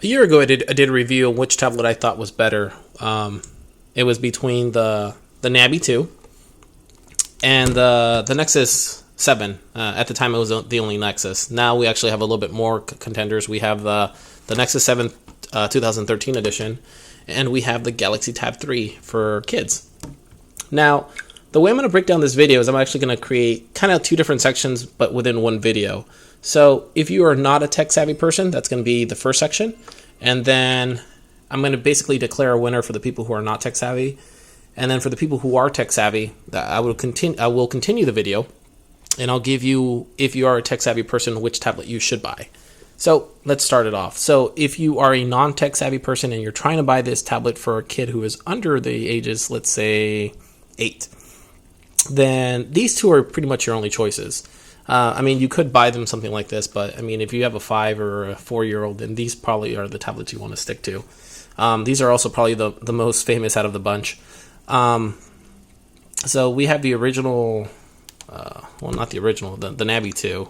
A year ago, I did a review on which tablet I thought was better. It was between the Nabi 2 and the Nexus 7. At the time, it was the only Nexus. Now we actually have a little bit more contenders. We have the Nexus 7 2013 edition, and we have the Galaxy Tab 3 for kids. Now, the way I'm going to break down this video is I'm actually going to create kind of two different sections, but within one video. So if you are not a tech-savvy person, that's going to be the first section. And then I'm going to basically declare a winner for the people who are not tech-savvy. And then for the people who are tech-savvy, I will continue the video, and I'll give you, if you are a tech-savvy person, which tablet you should buy. So let's start it off. So if you are a non-tech savvy person and you're trying to buy this tablet for a kid who is under the ages, let's say 8, then these two are pretty much your only choices. I mean, you could buy them something like this, but I mean, if you have a 5 or a 4-year-old, then these probably are the tablets you want to stick to. These are also probably the most famous out of the bunch. So we have the original, well, not the original, the Nabi 2.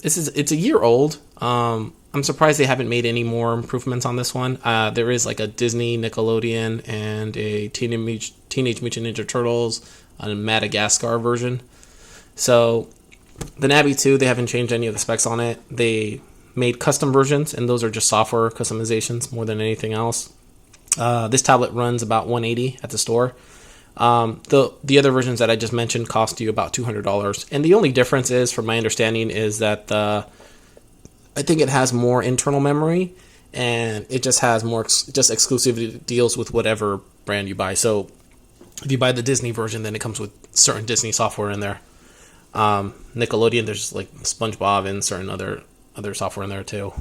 It's a year old. I'm surprised they haven't made any more improvements on this one. There is like a Disney, Nickelodeon, and a Teenage Mutant Ninja Turtles on a Madagascar version. So the Nabi 2, they haven't changed any of the specs on it. They made custom versions, and those are just software customizations more than anything else. This tablet runs about $180 at the store. The other versions that I just mentioned cost you about $200, and the only difference is, from my understanding, is that I think it has more internal memory, and it just has more just exclusive deals with whatever brand you buy. So if you buy the Disney version, then it comes with certain Disney software in there. Nickelodeon, there's like SpongeBob and certain other software in there too.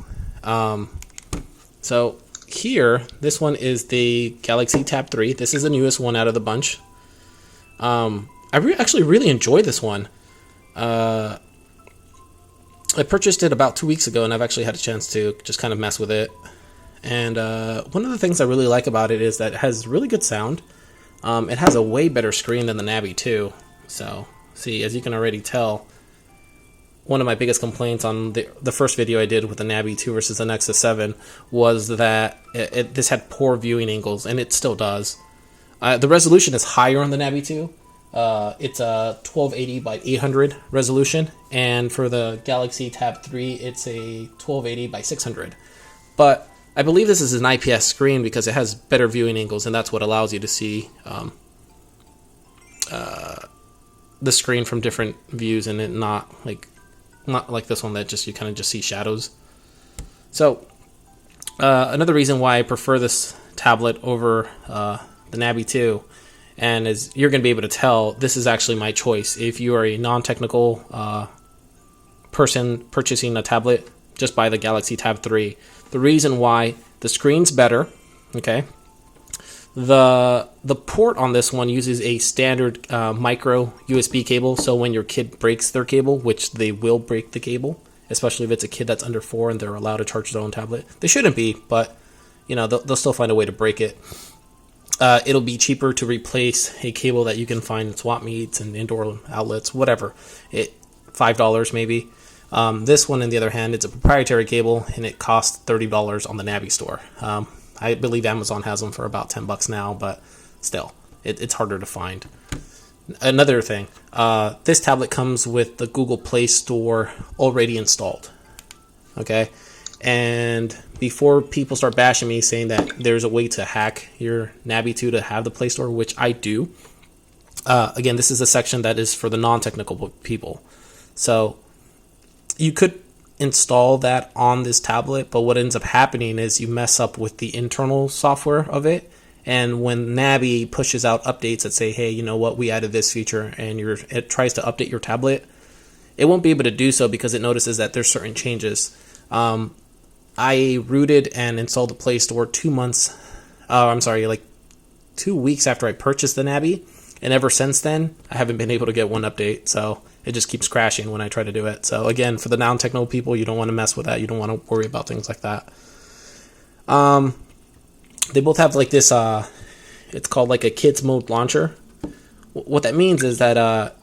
So here, this one is the Galaxy Tab 3. This is the newest one out of the bunch. I actually really enjoy this one. I purchased it about 2 weeks ago, and I've actually had a chance to just kind of mess with it. And one of the things I really like about it is that it has really good sound. It has a way better screen than the Nabi 2. So, see, as you can already tell, one of my biggest complaints on the first video I did with the Nabi 2 versus the Nexus 7 was that this had poor viewing angles, and it still does. The resolution is higher on the Nabi 2. It's a 1280 by 800 resolution, and for the Galaxy Tab 3, it's a 1280 by 600. But I believe this is an IPS screen because it has better viewing angles, and that's what allows you to see the screen from different views, and it not like this one that just you kind of just see shadows. So another reason why I prefer this tablet over the Nabi 2, and as you're going to be able to tell, this is actually my choice. If you are a non-technical person purchasing a tablet, just buy the Galaxy Tab 3. The reason why: the screen's better, okay? The port on this one uses a standard micro USB cable, so when your kid breaks their cable, which they will break the cable, especially if it's a kid that's under 4 and they're allowed to charge their own tablet. They shouldn't be, but you know, they'll still find a way to break it. It'll be cheaper to replace a cable that you can find in swap meets and indoor outlets, whatever. $5 maybe. This one, on the other hand, it's a proprietary cable, and it costs $30 on the Nabi store. I believe Amazon has them for about $10 now, but still, it's harder to find. Another thing, this tablet comes with the Google Play Store already installed. Okay, and before people start bashing me saying that there's a way to hack your Nabi 2 to have the Play Store, which I do. Again, this is a section that is for the non-technical people. So you could install that on this tablet, but what ends up happening is you mess up with the internal software of it, and when Nabi pushes out updates that say, hey, you know what, we added this feature, and it tries to update your tablet, it won't be able to do so because it notices that there's certain changes. I rooted and installed the Play Store 2 weeks after I purchased the Nabi, and ever since then I haven't been able to get one update, so it just keeps crashing when I try to do it. So again, for the non-technical people, you don't want to mess with that. You don't want to worry about things like that. They both have like this, it's called like a kids mode launcher. What that means is that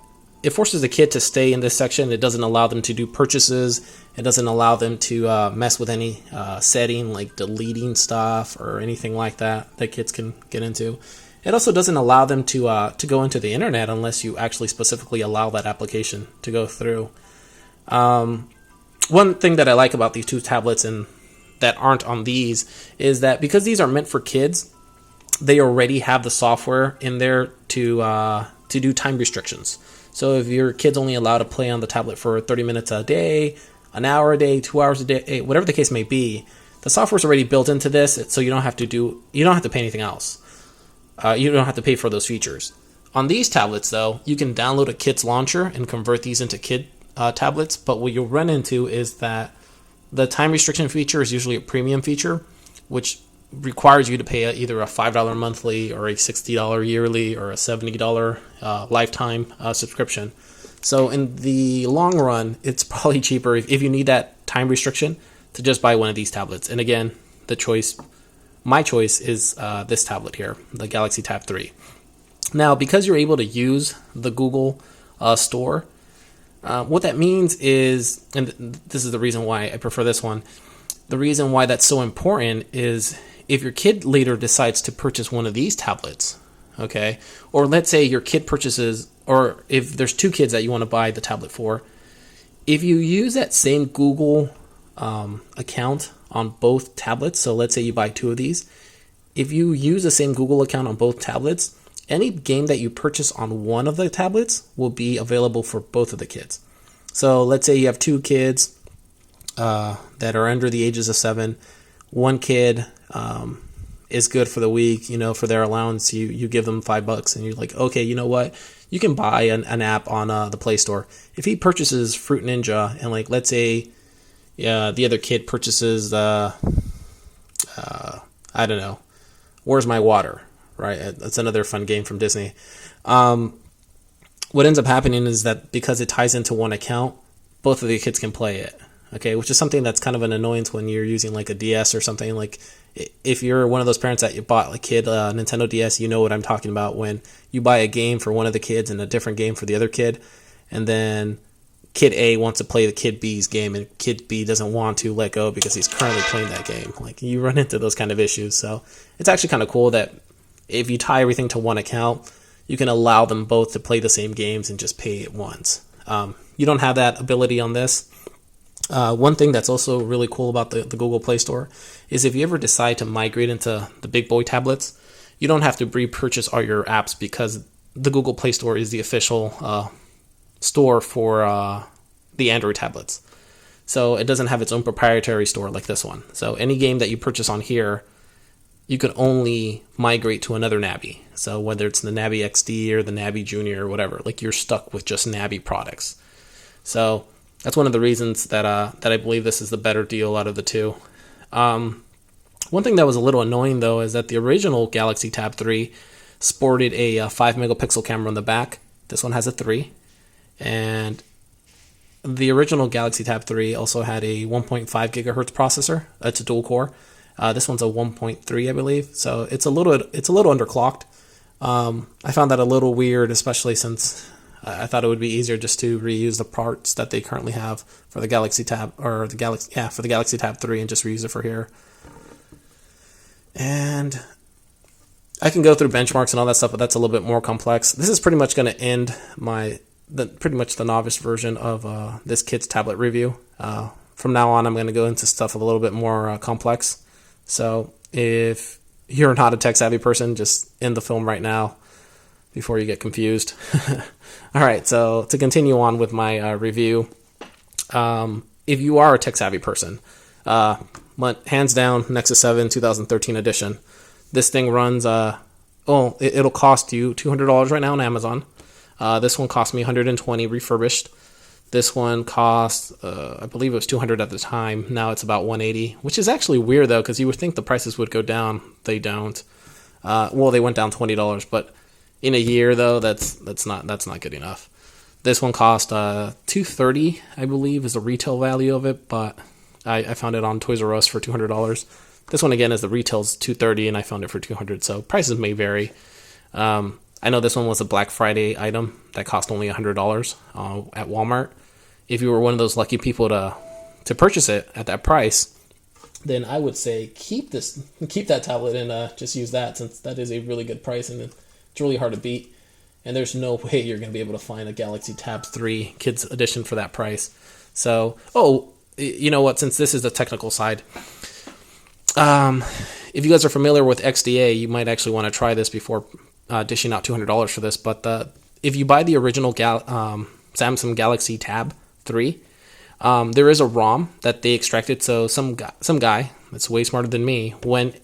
it forces the kid to stay in this section. It doesn't allow them to do purchases. It doesn't allow them to mess with any setting like deleting stuff or anything like that kids can get into. It also doesn't allow them to go into the internet unless you actually specifically allow that application to go through. One thing that I like about these two tablets and that aren't on these is that because these are meant for kids, they already have the software in there to do time restrictions. So if your kid's only allowed to play on the tablet for 30 minutes a day, an hour a day, 2 hours a day, whatever the case may be, the software's already built into this, so you don't have to pay anything else. You don't have to pay for those features. On these tablets, though, you can download a kid's launcher and convert these into kid tablets, but what you'll run into is that the time restriction feature is usually a premium feature, which requires you to pay either a $5 monthly or a $60 yearly or a $70 lifetime subscription. So in the long run, it's probably cheaper if you need that time restriction to just buy one of these tablets. And again, my choice is this tablet here, the Galaxy Tab 3. Now, because you're able to use the Google Store, what that means is, and this is the reason why I prefer this one, the reason why that's so important is if your kid later decides to purchase one of these tablets, okay, or let's say your kid purchases, or if there's two kids that you want to buy the tablet for, if you use that same Google account on both tablets, so let's say you buy two of these, if you use the same Google account on both tablets, any game that you purchase on one of the tablets will be available for both of the kids. So let's say you have two kids that are under the ages of 7. One kid is good for the week, for their allowance. You give them $5 and you're like, okay, you know what? You can buy an app on the Play Store. If he purchases Fruit Ninja and let's say the other kid purchases I don't know, Where's My Water? Right, that's another fun game from Disney. What ends up happening is that because it ties into one account, both of the kids can play it. Okay, which is something that's kind of an annoyance when you're using like a DS or something. Like if you're one of those parents that you bought a kid a Nintendo DS, you know what I'm talking about. When you buy a game for one of the kids and a different game for the other kid, and then Kid A wants to play the Kid B's game, and Kid B doesn't want to let go because he's currently playing that game. Like you run into those kind of issues. So it's actually kind of cool that if you tie everything to one account, you can allow them both to play the same games and just pay it once. You don't have that ability on this. One thing that's also really cool about the Google Play Store is if you ever decide to migrate into the big boy tablets, you don't have to repurchase all your apps because the Google Play Store is the official store for the Android tablets. So it doesn't have its own proprietary store like this one. So any game that you purchase on here, you could only migrate to another Nabi. So whether it's the Nabi XD or the Nabi Junior or whatever, like you're stuck with just Nabi products. So that's one of the reasons that I believe this is the better deal out of the two. One thing that was a little annoying though is that the original Galaxy Tab 3 sported a 5 megapixel camera on the back. This one has a 3, and the original Galaxy Tab 3 also had a 1.5 gigahertz processor. It's a dual core. This one's a 1.3, I believe. So it's a little underclocked. I found that a little weird, especially since I thought it would be easier just to reuse the parts that they currently have for the Galaxy Tab for the Galaxy Tab 3 and just reuse it for here. And I can go through benchmarks and all that stuff, but that's a little bit more complex. This is pretty much going to end pretty much the novice version of this kid's tablet review. From now on, I'm going to go into stuff a little bit more complex. So if you're not a tech-savvy person, just end the film right now before you get confused. All right, so to continue on with my review, if you are a tech-savvy person, hands down, Nexus 7 2013 edition. This thing runs, it'll cost you $200 right now on Amazon. This one cost me $120 refurbished. This one cost, I believe it was $200 at the time. Now it's about $180, which is actually weird though, because you would think the prices would go down. They don't. They went down $20, but in a year though, that's not good enough. This one cost $230, I believe, is the retail value of it, but I found it on Toys R Us for $200. This one again is the retail's $230, and I found it for $200. So prices may vary. I know this one was a Black Friday item that cost only $100 at Walmart. If you were one of those lucky people to purchase it at that price, then I would say keep that tablet and just use that, since that is a really good price and it's really hard to beat. And there's no way you're going to be able to find a Galaxy Tab 3 Kids Edition for that price. So, you know what? Since this is the technical side, if you guys are familiar with XDA, you might actually want to try this before dishing out $200 for this. But if you buy the original Samsung Galaxy Tab 3, there is a ROM that they extracted. So some guy that's way smarter than me went,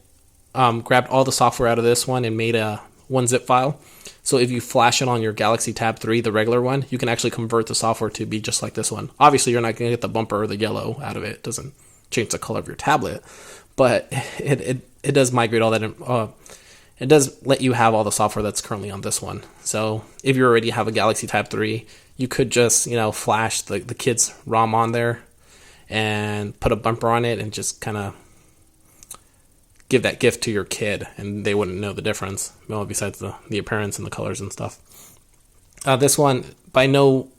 grabbed all the software out of this one and made a one zip file. So if you flash it on your Galaxy Tab 3, the regular one, you can actually convert the software to be just like this one. Obviously, you're not going to get the bumper or the yellow out of it. It doesn't change the color of your tablet, but it does migrate all that. It does let you have all the software that's currently on this one. So if you already have a Galaxy Tab 3, you could just, flash the kids ROM on there and put a bumper on it and just kind of give that gift to your kid, and they wouldn't know the difference, well, besides the appearance and the colors and stuff. This one, in no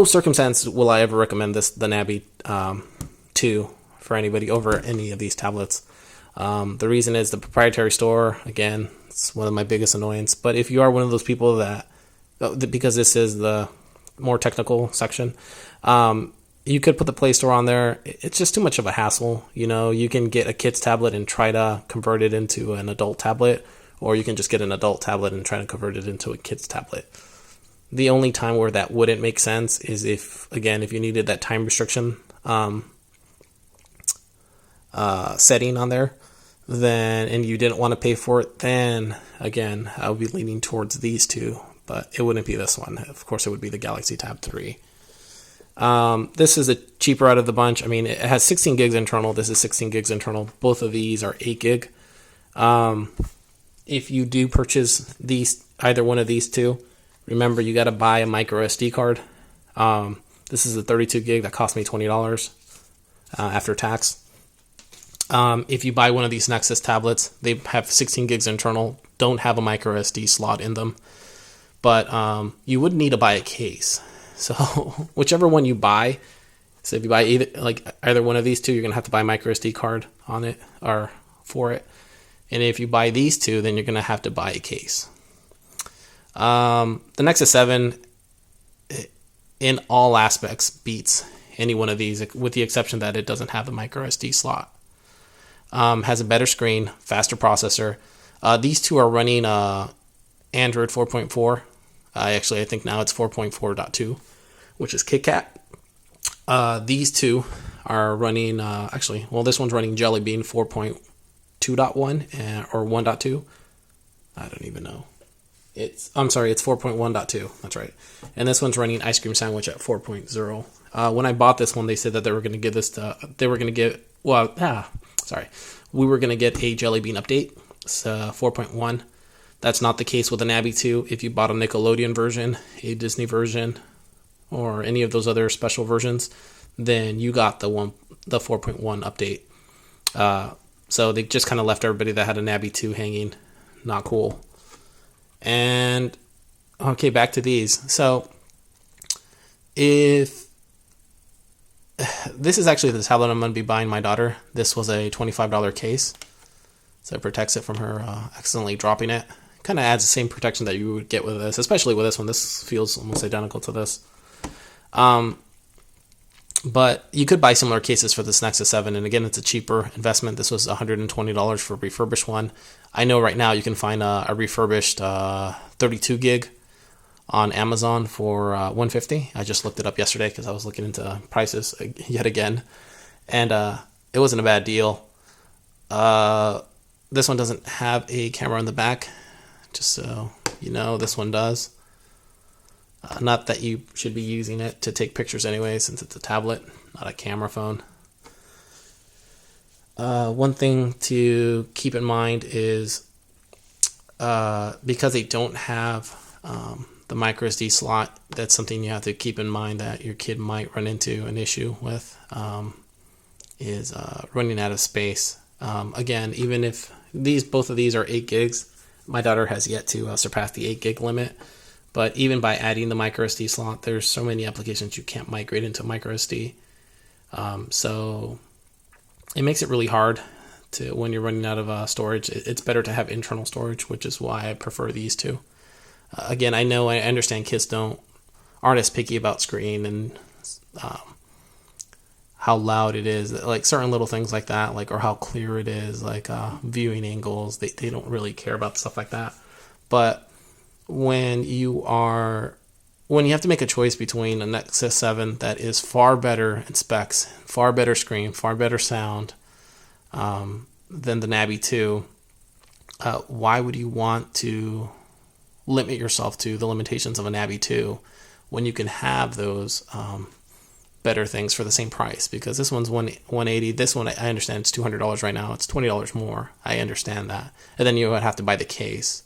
circumstance will I ever recommend the Nabi 2 for anybody over any of these tablets. The reason is the proprietary store. Again, it's one of my biggest annoyances. But if you are one of those people that, because this is the more technical section, you could put the Play Store on there. It's just too much of a hassle. You can get a kid's tablet and try to convert it into an adult tablet, or you can just get an adult tablet and try to convert it into a kid's tablet. The only time where that wouldn't make sense is if you needed that time restriction setting on there, and you didn't want to pay for it, then again, I would be leaning towards these two, but it wouldn't be this one. Of course, it would be the Galaxy Tab 3. This is a cheaper out of the bunch. I mean, it has 16 gigs internal. This is 16 gigs internal. Both of these are 8 gig. If you do purchase either one of these two, remember you got to buy a micro SD card. This is a 32 gig that cost me $20 after tax. If you buy one of these Nexus tablets, they have 16 gigs internal, don't have a micro SD slot in them, but you would need to buy a case. So whichever one you buy, so if you buy either one of these two, you're gonna have to buy a micro SD card on it or for it. And if you buy these two, then you're gonna have to buy a case. The Nexus 7, in all aspects, beats any one of these, with the exception that it doesn't have the micro SD slot. Has a better screen, faster processor. These two are running Android 4.4. I think now it's 4.4.2, which is KitKat. These two are running, this one's running Jelly Bean 4.2.1 or 1.2. I don't even know. It's 4.1.2. That's right. And this one's running Ice Cream Sandwich at 4.0. When I bought this one, they said that we were going to get a Jelly Bean update. It's 4.1. That's not the case with the Nabi 2. If you bought a Nickelodeon version, a Disney version, or any of those other special versions, then you got the 4.1 update. So they just kind of left everybody that had a Nabi 2 hanging. Not cool. And okay, back to these. So if this is actually the tablet I'm going to be buying my daughter. This was a $25 case, so it protects it from her accidentally dropping it. Kind of adds the same protection that you would get with this, especially with this one. This feels almost identical to this. But you could buy similar cases for this Nexus 7, and again, it's a cheaper investment. This was $120 for a refurbished one. I know right now you can find a refurbished 32 gig on Amazon for $150. I just looked it up yesterday because I was looking into prices yet again, and it wasn't a bad deal. This one doesn't have a camera in the back, just so you know. This one does. Not that you should be using it to take pictures anyway, since it's a tablet, not a camera phone. One thing to keep in mind is because they don't have the micro SD slot, that's something you have to keep in mind that your kid might run into an issue with, is running out of space. Again, even if both of these are 8 gigs, My daughter has yet to surpass the 8 gig limit. But even by adding the micro SD slot, there's so many applications you can't migrate into micro SD. So it makes it really hard to when you're running out of storage. It's better to have internal storage, which is why I prefer these two. Again, I understand kids aren't as picky about screen and how loud it is, like certain little things like that, like or how clear it is, like viewing angles. They don't really care about stuff like that. But when you have to make a choice between a Nexus 7 that is far better in specs, far better screen, far better sound than the Nabi 2, why would you want to limit yourself to the limitations of a Nabi 2 when you can have those better things for the same price? Because this one's $180. This one, I understand it's $200 right now. It's $20 more. I understand that. And then you would have to buy the case.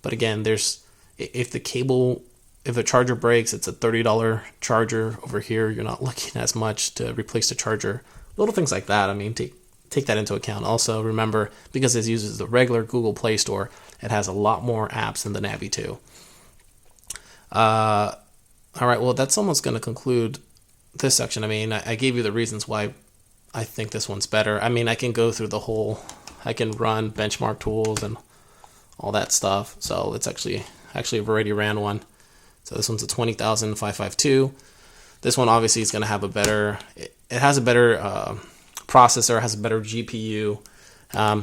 But again, if the charger breaks, it's a $30 charger. Over here, you're not looking as much to replace the charger. Little things like that. I mean, take that into account. Also, remember, because it uses the regular Google Play Store, it has a lot more apps than the Nabi 2. All right, well, that's almost going to conclude this section. I mean, I gave you the reasons why I think this one's better. I mean, I can go through I can run benchmark tools and all that stuff. So it's actually I've already ran one. So this one's a 20,552. This one obviously is going to have it has a better processor, has a better GPU.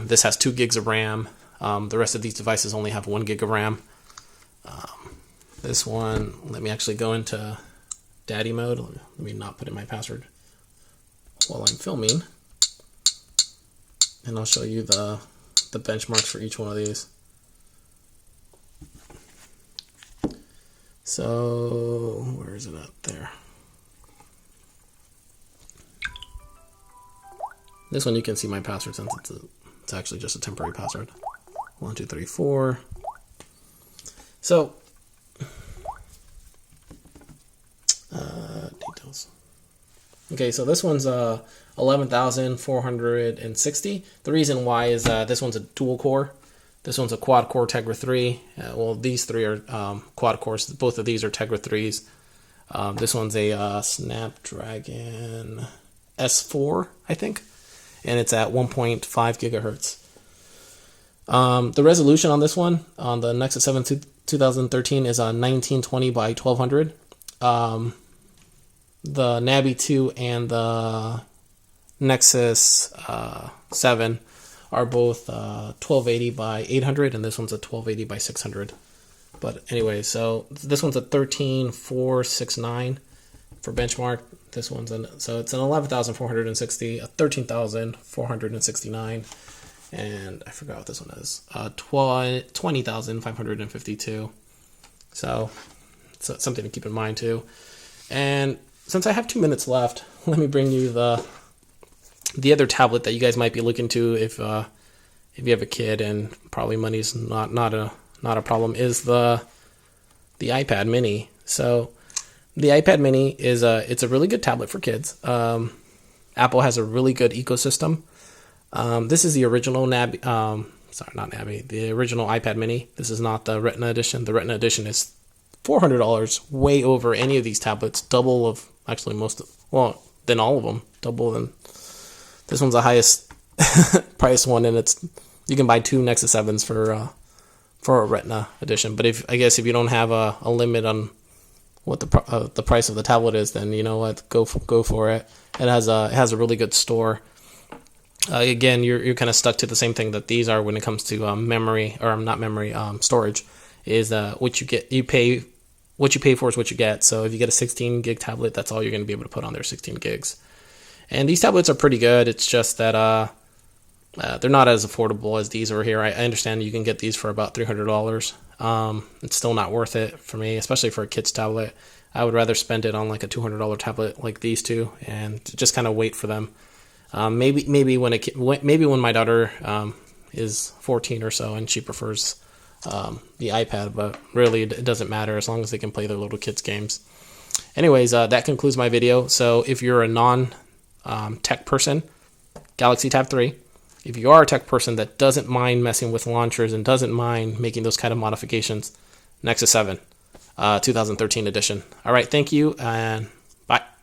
This has 2 gigs of RAM. The rest of these devices only have 1 gig of RAM. This one, let me actually go into daddy mode. Let me not put in my password while I'm filming. And I'll show you the benchmarks for each one of these. So, where is it at? There. This one you can see my password since it's actually just a temporary password. 1, 2, 3, 4. So, details. Okay, so this one's 11,460. The reason why is this one's a dual core. This one's a quad core Tegra 3. Well, these three are quad cores. Both of these are Tegra 3s. This one's a Snapdragon S4, I think, and it's at 1.5 gigahertz. The resolution on this one, on the Nexus 7 2013, is 1920 by 1200. The Nabi 2 and the Nexus 7 are both 1280 by 800, and this one's a 1280 by 600. But anyway, so this one's a 13,469 for benchmark. This one's so it's an 11,460, a 13,469, and I forgot what this one is. 20,552. So it's something to keep in mind too. And since I have 2 minutes left, let me bring you the other tablet that you guys might be looking to if you have a kid and probably money's not a problem, is the iPad Mini. So the iPad Mini is it's a really good tablet for kids. Apple has a really good ecosystem. This is the original Nabi. Not Nabi. The original iPad Mini. This is not the Retina edition. The Retina edition is $400, way over any of these tablets. Double of than all of them. Double than. This one's the highest price one, and you can buy 2 Nexus 7s for a Retina edition. But if you don't have a limit on what the price of the tablet is, then you know what, go for it. It has a really good store. Again, you're kind of stuck to the same thing that these are when it comes to storage. Is what you get, what you pay for is what you get. So if you get a 16 gig tablet, that's all you're going to be able to put on there, 16 gigs. And these tablets are pretty good. It's just that they're not as affordable as these over here. I understand you can get these for about $300. It's still not worth it for me, especially for a kid's tablet. I would rather spend it on like a $200 tablet like these two and just kind of wait for them. Maybe when my daughter is 14 or so and she prefers the iPad, but really it doesn't matter as long as they can play their little kids games. Anyways, that concludes my video. So if you're a non-tech person, Galaxy Tab 3, if you are a tech person that doesn't mind messing with launchers and doesn't mind making those kind of modifications, Nexus 7, 2013 edition. All right, thank you, and bye.